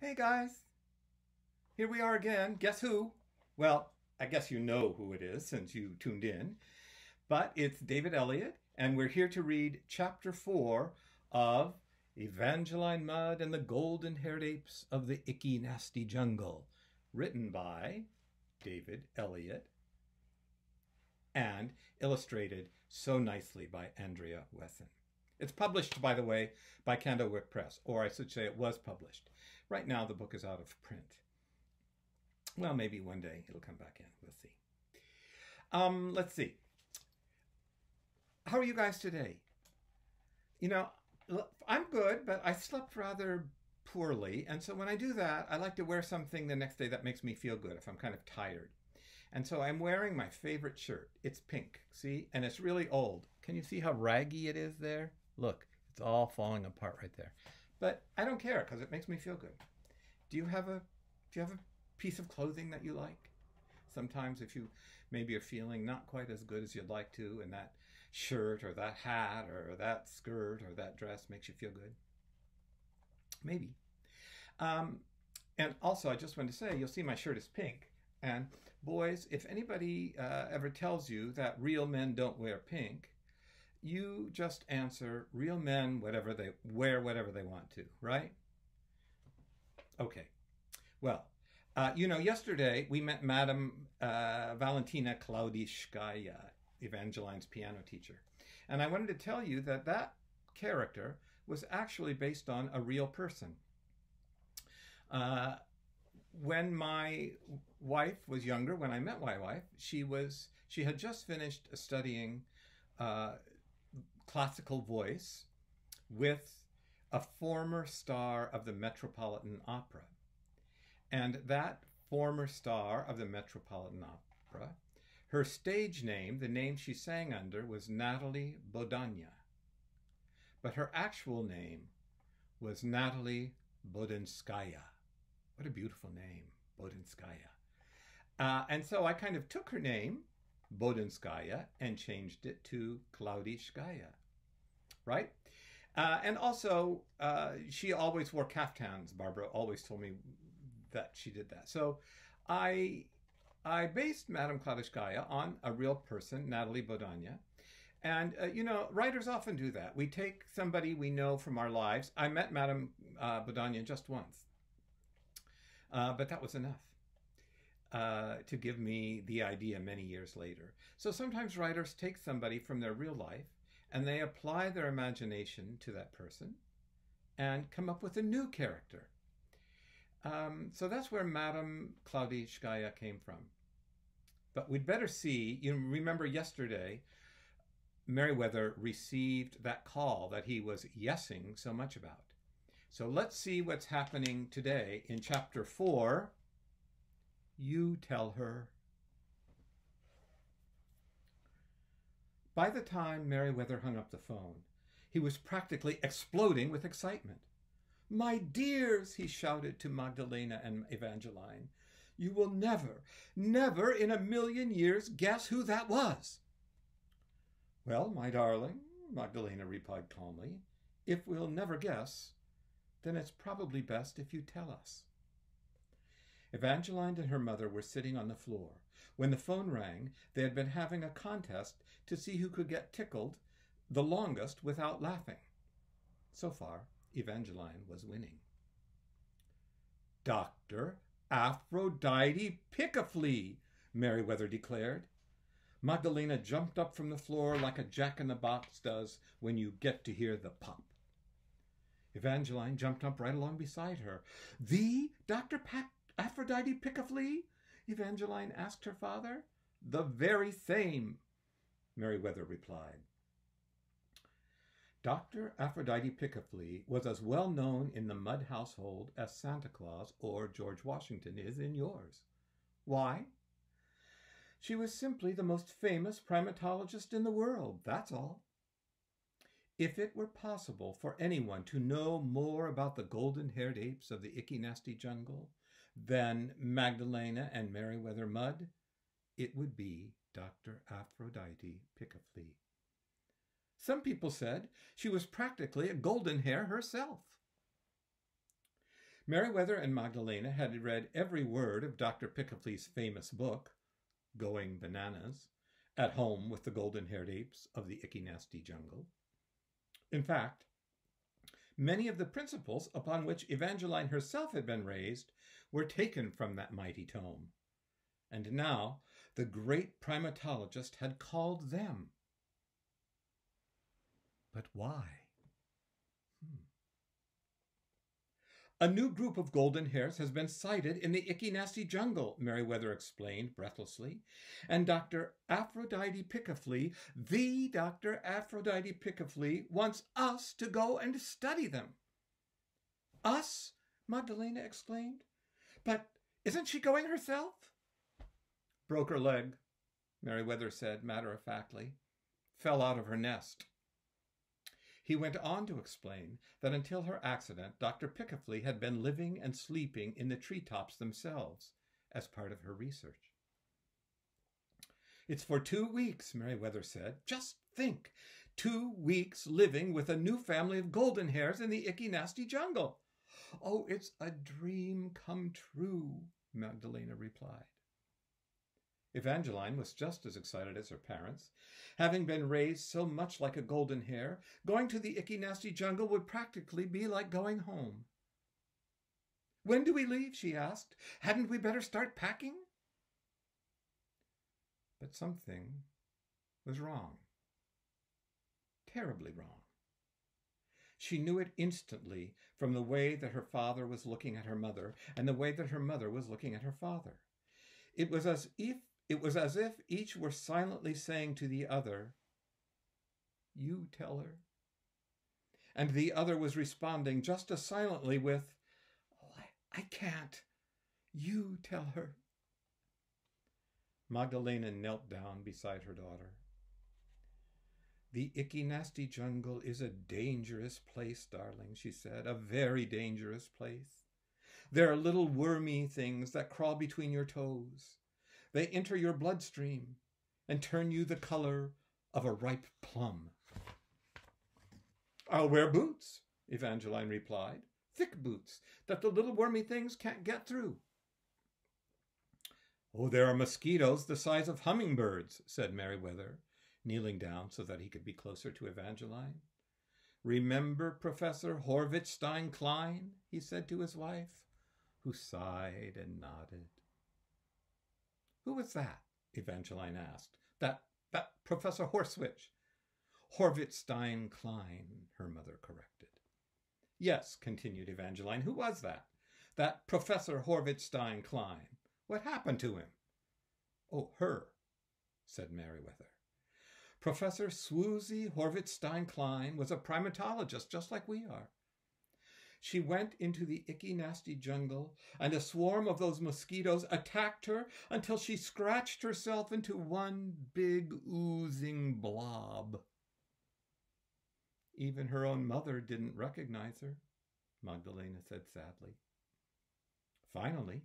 Hey guys, here we are again. Guess who? Well, I guess you know who it is since you tuned in, but it's David Elliott, and we're here to read chapter 4 of Evangeline Mudd and the Golden Haired Apes of the Icky Nasty Jungle, written by David Elliott and illustrated so nicely by Andrea Wesson. It's published, by the way, by Candlewick Press, or I should say it was published. Right now, the book is out of print. Well, maybe one day it'll come back in. We'll see. Let's see. How are you guys today? You know, I'm good, but I slept rather poorly. And so when I do that, I like to wear something the next day that makes me feel good if I'm kind of tired. And so I'm wearing my favorite shirt. It's pink, see? And it's really old. Can you see how raggy it is there? Look, it's all falling apart right there. But I don't care because it makes me feel good. Do you have a piece of clothing that you like? Sometimes if you maybe are feeling not quite as good as you'd like to, and that shirt or that hat or that skirt or that dress makes you feel good. Maybe. And also, I just want to say, you'll see my shirt is pink. And boys, if anybody ever tells you that real men don't wear pink, you just answer, real men whatever they wear whatever they want to, right? Okay. Well, yesterday we met Madame Valentina Klaudishkaya, Evangeline's piano teacher. And I wanted to tell you that that character was actually based on a real person. When my wife was younger, when I met my wife, she had just finished studying classical voice with a former star of the Metropolitan Opera. And that former star of the Metropolitan Opera, her stage name, the name she sang under, was Natalie Bodania. But her actual name was Natalie Bodinskaya. What a beautiful name, Bodinskaya. And so I kind of took her name, Bodinskaya, and changed it to Klaudishkaya, right? And also, she always wore caftans. Barbara always told me that she did that. So I based Madame Klaudishkaya on a real person, Natalie Bodania. And, writers often do that. We take somebody we know from our lives. I met Madame Bodania just once. But that was enough to give me the idea many years later. So sometimes writers take somebody from their real life and they apply their imagination to that person and come up with a new character. So that's where Madame Klaudishkaya came from. But we'd better see, you remember yesterday, Merriweather received that call that he was yesing so much about. So let's see what's happening today in chapter 4. You tell her. By the time Merriweather hung up the phone, he was practically exploding with excitement. "My dears," he shouted to Magdalena and Evangeline, "you will never, never in a million years guess who that was." "Well, my darling," Magdalena replied calmly, "if we'll never guess, then it's probably best if you tell us." Evangeline and her mother were sitting on the floor. When the phone rang, they had been having a contest to see who could get tickled the longest without laughing. So far, Evangeline was winning. "Dr. Aphrodite Pick-a-Flea," Merriweather declared. Magdalena jumped up from the floor like a jack-in-the-box does when you get to hear the pop. Evangeline jumped up right along beside her. "The Dr. Aphrodite Pick-a-Flea?" Evangeline asked her father. "The very same," Merriweather replied. Dr. Aphrodite Pick-a-Flea was as well known in the Mudd household as Santa Claus or George Washington is in yours. Why? She was simply the most famous primatologist in the world, that's all. If it were possible for anyone to know more about the golden-haired apes of the Icky Nasty Jungle than Magdalena and Merriweather Mudd, it would be Dr. Aphrodite Pick-a-Flea. Some people said she was practically a golden hare herself. Meriwether and Magdalena had read every word of Dr. Pickaflee's famous book, Going Bananas, At Home with the Golden-Haired Apes of the Icky Nasty Jungle. In fact, many of the principles upon which Evangeline herself had been raised were taken from that mighty tome. And now the great primatologist had called them. But why? A new group of golden hairs has been sighted in the Icky Nasty Jungle, Meriwether explained breathlessly. And Dr. Aphrodite Pickaflee, the Dr. Aphrodite Pickaflee, wants us to go and study them. Us? Magdalena exclaimed. But isn't she going herself? Broke her leg, Meriwether said matter-of-factly. Fell out of her nest. He went on to explain that until her accident, Dr. Pickaflee had been living and sleeping in the treetops themselves as part of her research. It's for 2 weeks, Meriwether said. Just think, 2 weeks living with a new family of golden hairs in the Icky Nasty Jungle. Oh, it's a dream come true, Magdalena replied. Evangeline was just as excited as her parents. Having been raised so much like a golden hare, going to the Icky Nasty Jungle would practically be like going home. When do we leave? She asked. Hadn't we better start packing? But something was wrong. Terribly wrong. She knew it instantly from the way that her father was looking at her mother and the way that her mother was looking at her father. It was as if each were silently saying to the other, "You tell her." And the other was responding just as silently with, "Oh, I can't. You tell her." Magdalena knelt down beside her daughter. "The Icky Nasty Jungle is a dangerous place, darling," she said, "a very dangerous place. There are little wormy things that crawl between your toes. They enter your bloodstream and turn you the color of a ripe plum." "I'll wear boots," Evangeline replied, "thick boots that the little wormy things can't get through." "Oh, there are mosquitoes the size of hummingbirds," said Meriwether, kneeling down so that he could be closer to Evangeline. "Remember Professor Horvitstein Klein?" he said to his wife, who sighed and nodded. "Who was that?" Evangeline asked. That Professor Horsewitch." "Horvitstein Klein," her mother corrected. "Yes," continued Evangeline, "who was that? That Professor Horvitstein Klein. What happened to him?" "Oh, her," said Meriwether. "Professor Swoosie Horvitstein Klein was a primatologist just like we are. She went into the Icky Nasty Jungle, and a swarm of those mosquitoes attacked her until she scratched herself into one big oozing blob. Even her own mother didn't recognize her," Magdalena said sadly. "Finally,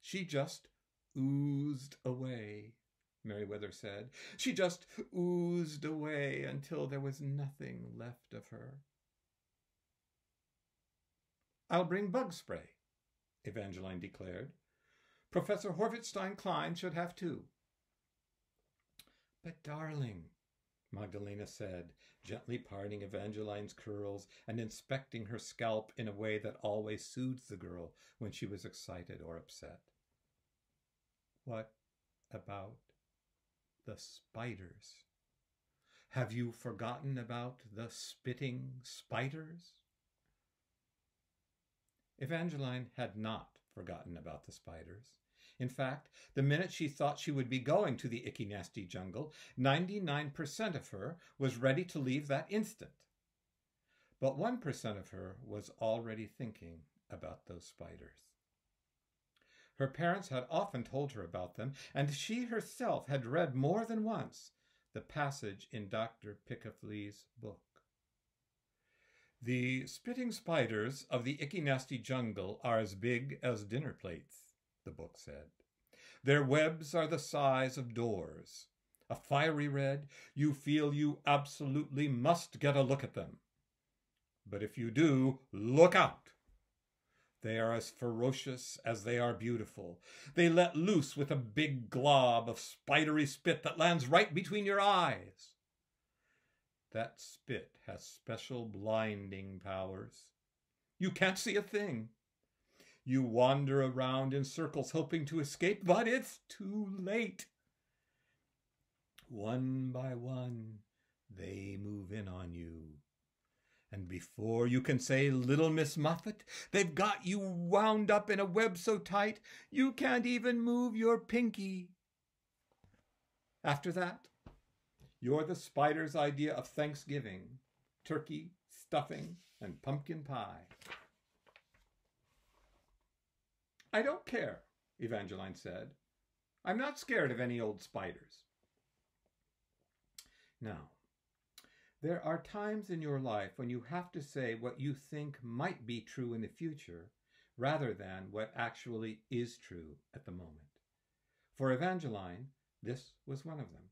she just oozed away," Meriwether said. "She just oozed away until there was nothing left of her." "I'll bring bug spray," Evangeline declared. "Professor Horvitstein Klein should have too." "But darling," Magdalena said, gently parting Evangeline's curls and inspecting her scalp in a way that always soothed the girl when she was excited or upset. "What about the spiders? Have you forgotten about the spitting spiders?" Evangeline had not forgotten about the spiders. In fact, the minute she thought she would be going to the Icky Nasty Jungle, 99% of her was ready to leave that instant. But 1% of her was already thinking about those spiders. Her parents had often told her about them, and she herself had read more than once the passage in Dr. Pickaflee's book. "The spitting spiders of the Icky Nasty Jungle are as big as dinner plates," the book said. "Their webs are the size of doors. A fiery red, you feel you absolutely must get a look at them. But if you do, look out! They are as ferocious as they are beautiful. They let loose with a big glob of spidery spit that lands right between your eyes. That spit has special blinding powers. You can't see a thing. You wander around in circles hoping to escape, but it's too late. One by one, they move in on you. And before you can say, "Little Miss Muffet," they've got you wound up in a web so tight you can't even move your pinky. After that, you're the spider's idea of Thanksgiving: turkey, stuffing, and pumpkin pie. "I don't care," Evangeline said. "I'm not scared of any old spiders." Now, there are times in your life when you have to say what you think might be true in the future rather than what actually is true at the moment. For Evangeline, this was one of them.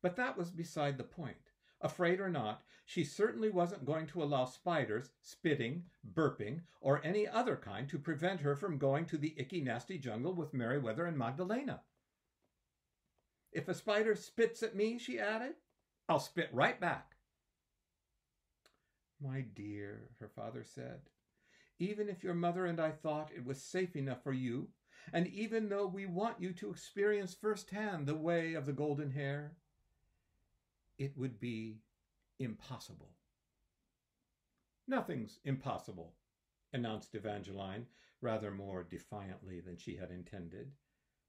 But that was beside the point. Afraid or not, she certainly wasn't going to allow spiders, spitting, burping, or any other kind to prevent her from going to the icky, nasty jungle with Merryweather and Magdalena. "If a spider spits at me," she added, "I'll spit right back." "My dear," her father said, "even if your mother and I thought it was safe enough for you, and even though we want you to experience firsthand the way of the golden hair, it would be impossible." "Nothing's impossible," announced Evangeline, rather more defiantly than she had intended.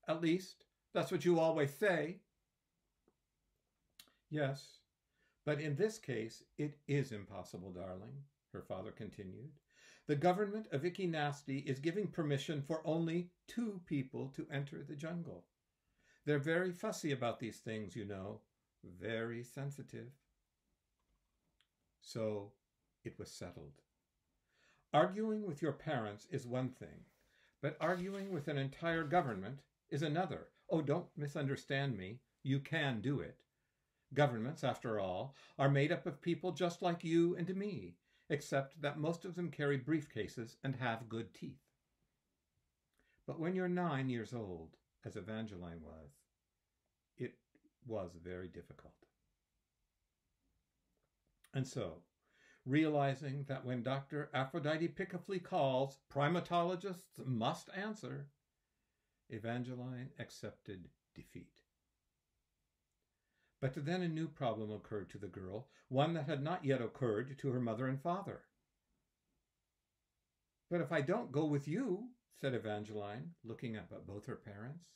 "At least, that's what you always say." "Yes, but in this case, it is impossible, darling," her father continued. "The government of Icky Nasty is giving permission for only 2 people to enter the jungle. They're very fussy about these things, you know, very sensitive." So it was settled. Arguing with your parents is one thing, but arguing with an entire government is another. Oh, don't misunderstand me. You can do it. Governments, after all, are made up of people just like you and me, except that most of them carry briefcases and have good teeth. But when you're 9 years old, as Evangeline was, it was very difficult. And so, realizing that when Dr. Aphrodite Pickafley calls, primatologists must answer, Evangeline accepted defeat. But then a new problem occurred to the girl, one that had not yet occurred to her mother and father. "But if I don't go with you," said Evangeline, looking up at both her parents,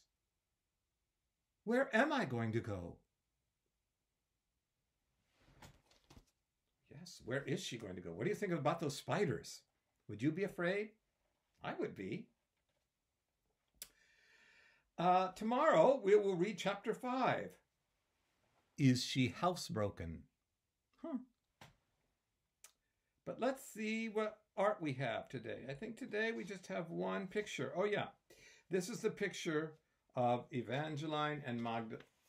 "where am I going to go?" Yes, where is she going to go? What do you think about those spiders? Would you be afraid? I would be. Tomorrow we will read chapter 5. Is she housebroken? But let's see what art we have today. I think today we just have one picture. Oh yeah, this is the picture of Evangeline and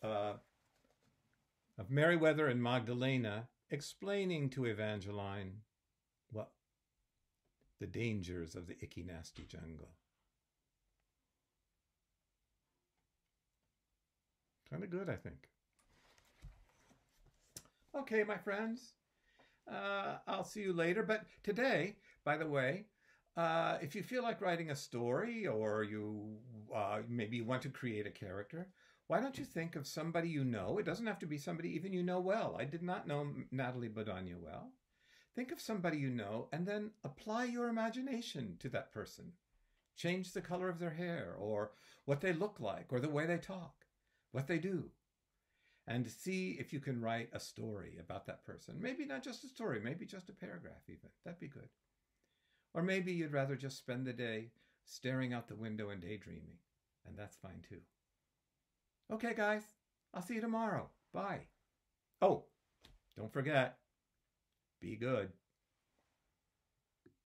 of Merryweather and Magdalena explaining to Evangeline what the dangers of the icky nasty jungle. Kind of good, I think. Okay, my friends, I'll see you later. But today, by the way, if you feel like writing a story or you maybe want to create a character, why don't you think of somebody you know? It doesn't have to be somebody even you know well. I did not know Natalie Bodania well. Think of somebody you know and then apply your imagination to that person. Change the color of their hair or what they look like or the way they talk, what they do. And see if you can write a story about that person. Maybe not just a story, maybe just a paragraph even. That'd be good. Or maybe you'd rather just spend the day staring out the window and daydreaming. And that's fine too. Okay, guys. I'll see you tomorrow. Bye. Oh, don't forget, be good.